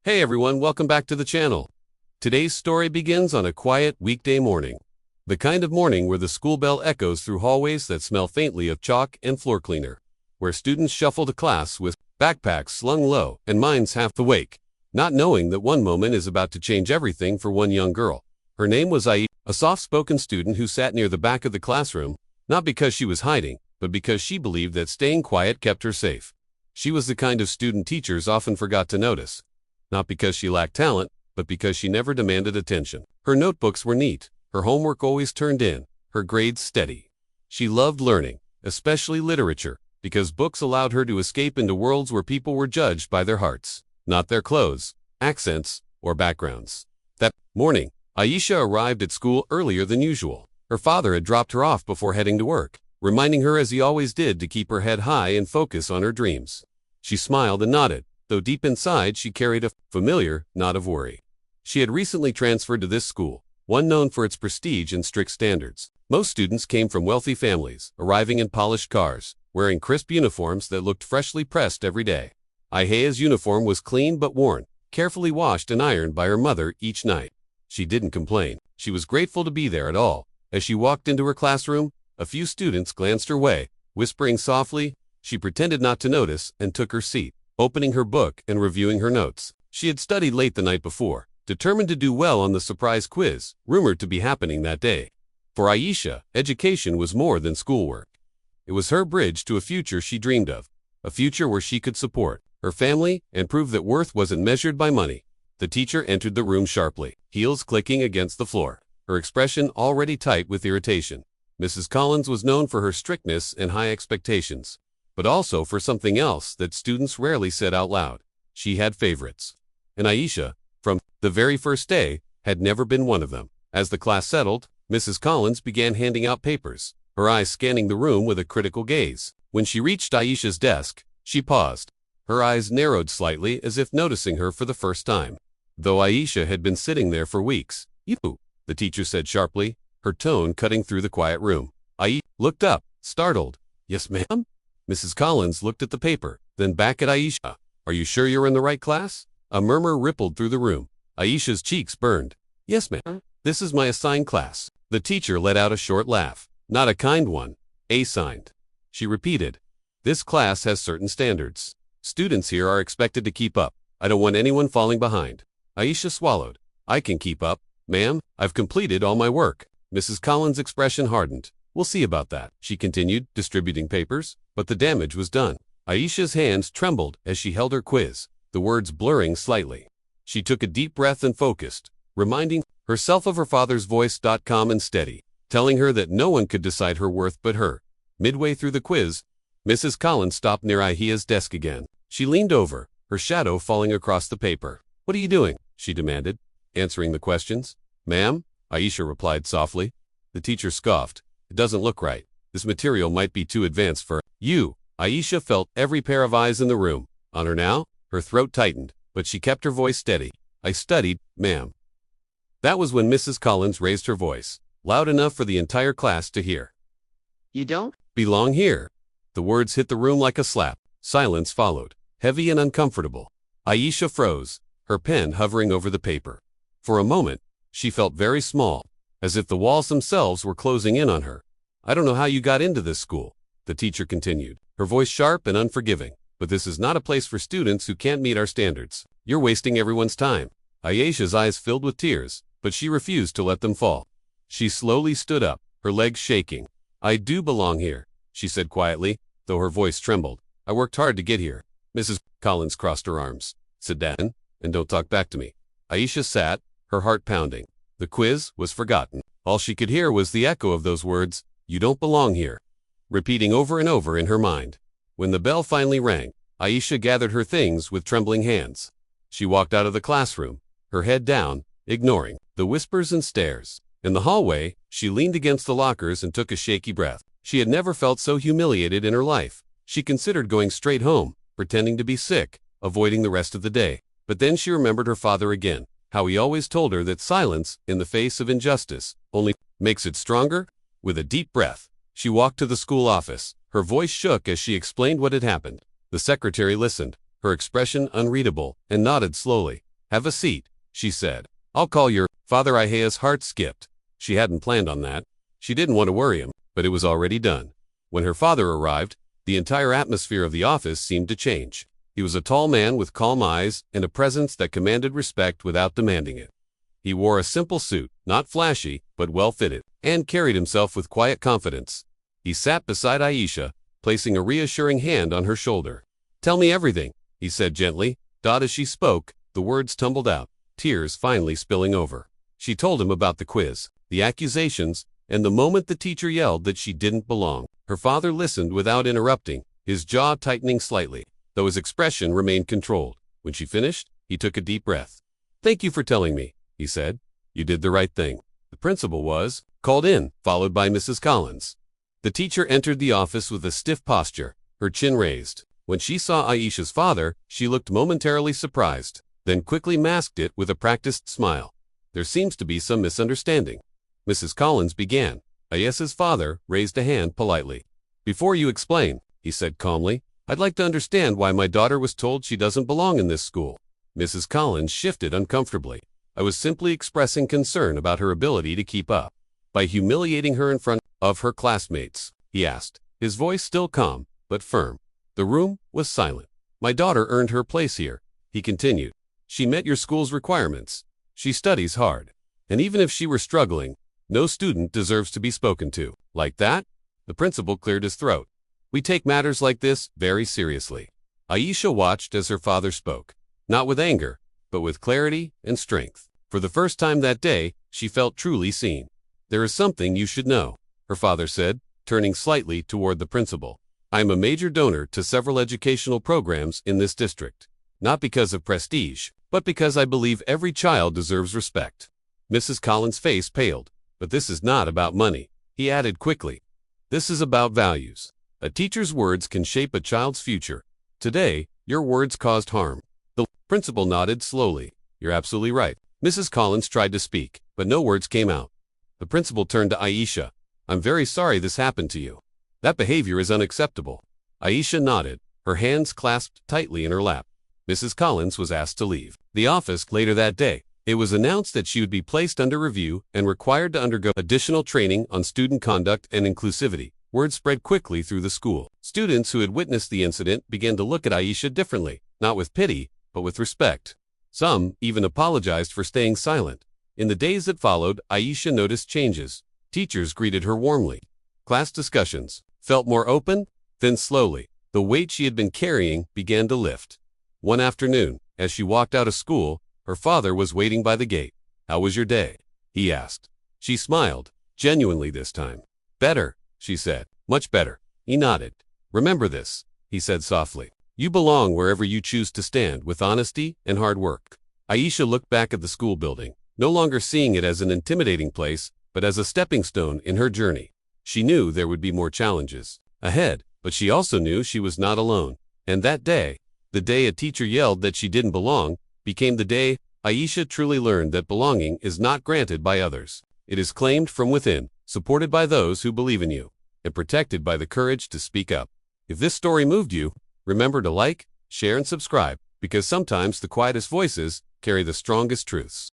Hey everyone, welcome back to the channel. Today's story begins on a quiet weekday morning. The kind of morning where the school bell echoes through hallways that smell faintly of chalk and floor cleaner. Where students shuffle to class with backpacks slung low and minds half awake, not knowing that one moment is about to change everything for one young girl. Her name was Aisha, a soft-spoken student who sat near the back of the classroom, not because she was hiding, but because she believed that staying quiet kept her safe. She was the kind of student teachers often forgot to notice. Not because she lacked talent, but because she never demanded attention. Her notebooks were neat, her homework always turned in, her grades steady. She loved learning, especially literature, because books allowed her to escape into worlds where people were judged by their hearts, not their clothes, accents, or backgrounds. That morning, Aisha arrived at school earlier than usual. Her father had dropped her off before heading to work, reminding her as he always did to keep her head high and focus on her dreams. She smiled and nodded, though deep inside she carried a familiar knot of worry. She had recently transferred to this school, one known for its prestige and strict standards. Most students came from wealthy families, arriving in polished cars, wearing crisp uniforms that looked freshly pressed every day. Aisha's uniform was clean but worn, carefully washed and ironed by her mother each night. She didn't complain. She was grateful to be there at all. As she walked into her classroom, a few students glanced her way, whispering softly. She pretended not to notice and took her seat, opening her book and reviewing her notes. She had studied late the night before, determined to do well on the surprise quiz, rumored to be happening that day. For Aisha, education was more than schoolwork. It was her bridge to a future she dreamed of, a future where she could support her family and prove that worth wasn't measured by money. The teacher entered the room sharply, heels clicking against the floor, her expression already tight with irritation. Mrs. Collins was known for her strictness and high expectations, but also for something else that students rarely said out loud. She had favorites. And Aisha, from the very first day, had never been one of them. As the class settled, Mrs. Collins began handing out papers, her eyes scanning the room with a critical gaze. When she reached Aisha's desk, she paused. Her eyes narrowed slightly as if noticing her for the first time. Though Aisha had been sitting there for weeks. "You," the teacher said sharply, her tone cutting through the quiet room. Aisha looked up, startled. "Yes, ma'am?" Mrs. Collins looked at the paper, then back at Aisha. "Are you sure you're in the right class?" A murmur rippled through the room. Aisha's cheeks burned. "Yes, ma'am. This is my assigned class." The teacher let out a short laugh. Not a kind one. Assigned. She repeated. "This class has certain standards. Students here are expected to keep up. I don't want anyone falling behind." Aisha swallowed. "I can keep up, ma'am. I've completed all my work." Mrs. Collins' expression hardened. "We'll see about that," she continued, distributing papers. But the damage was done. Aisha's hands trembled as she held her quiz, the words blurring slightly. She took a deep breath and focused, reminding herself of her father's voice, calm and steady, telling her that no one could decide her worth but her. Midway through the quiz, Mrs. Collins stopped near Aisha's desk again. She leaned over, her shadow falling across the paper. "What are you doing?" she demanded, answering the questions. "Ma'am," Aisha replied softly. The teacher scoffed. "It doesn't look right. This material might be too advanced for you." Aisha felt every pair of eyes in the room on her now. Her throat tightened, but she kept her voice steady. "I studied, ma'am." That was when Mrs. Collins raised her voice, loud enough for the entire class to hear. "You don't "Belong here." The words hit the room like a slap. Silence followed, heavy and uncomfortable. Aisha froze, her pen hovering over the paper. For a moment, she felt very small, as if the walls themselves were closing in on her. "I don't know how you got into this school," the teacher continued, her voice sharp and unforgiving. "But this is not a place for students who can't meet our standards. You're wasting everyone's time." Aisha's eyes filled with tears, but she refused to let them fall. She slowly stood up, her legs shaking. "I do belong here," she said quietly, though her voice trembled. "I worked hard to get here." Mrs. Collins crossed her arms. "Sit down, and don't talk back to me." Aisha sat, her heart pounding. The quiz was forgotten. All she could hear was the echo of those words, "You don't belong here," repeating over and over in her mind. When the bell finally rang, Aisha gathered her things with trembling hands. She walked out of the classroom, her head down, ignoring the whispers and stares. In the hallway, she leaned against the lockers and took a shaky breath. She had never felt so humiliated in her life. She considered going straight home, pretending to be sick, avoiding the rest of the day. But then she remembered her father again, how he always told her that silence, in the face of injustice, only makes it stronger. With a deep breath, she walked to the school office. Her voice shook as she explained what had happened. The secretary listened, her expression unreadable, and nodded slowly. Have a seat, she said. I'll call your father. Aya's heart skipped. She hadn't planned on that. She didn't want to worry him, but it was already done. When her father arrived, the entire atmosphere of the office seemed to change. He was a tall man with calm eyes and a presence that commanded respect without demanding it. He wore a simple suit, not flashy, but well-fitted, and carried himself with quiet confidence. He sat beside Aisha, placing a reassuring hand on her shoulder. "Tell me everything," he said gently. As she spoke, the words tumbled out, tears finally spilling over. She told him about the quiz, the accusations, and the moment the teacher yelled that she didn't belong. Her father listened without interrupting, his jaw tightening slightly, though his expression remained controlled. When she finished, he took a deep breath. "Thank you for telling me," he said. "You did the right thing." The principal was called in, followed by Mrs. Collins. The teacher entered the office with a stiff posture, her chin raised. When she saw Aisha's father, she looked momentarily surprised, then quickly masked it with a practiced smile. "There seems to be some misunderstanding." Mrs. Collins began. Aisha's father raised a hand politely. "Before you explain," he said calmly, "I'd like to understand why my daughter was told she doesn't belong in this school." Mrs. Collins shifted uncomfortably. "I was simply expressing concern about her ability to keep up. By humiliating her in front of her classmates," he asked, his voice still calm, but firm. The room was silent. "My daughter earned her place here," he continued. "She met your school's requirements. She studies hard. And even if she were struggling, no student deserves to be spoken to like that." The principal cleared his throat. "We take matters like this very seriously." Aisha watched as her father spoke, not with anger, but with clarity and strength. For the first time that day, she felt truly seen. "There is something you should know," her father said, turning slightly toward the principal. "I am a major donor to several educational programs in this district, not because of prestige, but because I believe every child deserves respect." Mrs. Collins' face paled. "But this is not about money," he added quickly. "This is about values. A teacher's words can shape a child's future. Today, your words caused harm." The principal nodded slowly. "You're absolutely right." Mrs. Collins tried to speak, but no words came out. The principal turned to Aisha. "I'm very sorry this happened to you. That behavior is unacceptable." Aisha nodded, her hands clasped tightly in her lap. Mrs. Collins was asked to leave the office later that day. It was announced that she would be placed under review and required to undergo additional training on student conduct and inclusivity. Word spread quickly through the school. Students who had witnessed the incident began to look at Aisha differently, not with pity, but with respect. Some even apologized for staying silent. In the days that followed, Aisha noticed changes. Teachers greeted her warmly. Class discussions felt more open. Then slowly, the weight she had been carrying began to lift. One afternoon, as she walked out of school, her father was waiting by the gate. "How was your day?" he asked. She smiled, genuinely this time. "Better," she said. "Much better." He nodded. "Remember this," he said softly. "You belong wherever you choose to stand with honesty and hard work." Aisha looked back at the school building, no longer seeing it as an intimidating place, but as a stepping stone in her journey. She knew there would be more challenges ahead, but she also knew she was not alone. And that day, the day a teacher yelled that she didn't belong, became the day Aisha truly learned that belonging is not granted by others. It is claimed from within, supported by those who believe in you, and protected by the courage to speak up. If this story moved you, remember to like, share, and subscribe, because sometimes the quietest voices carry the strongest truths.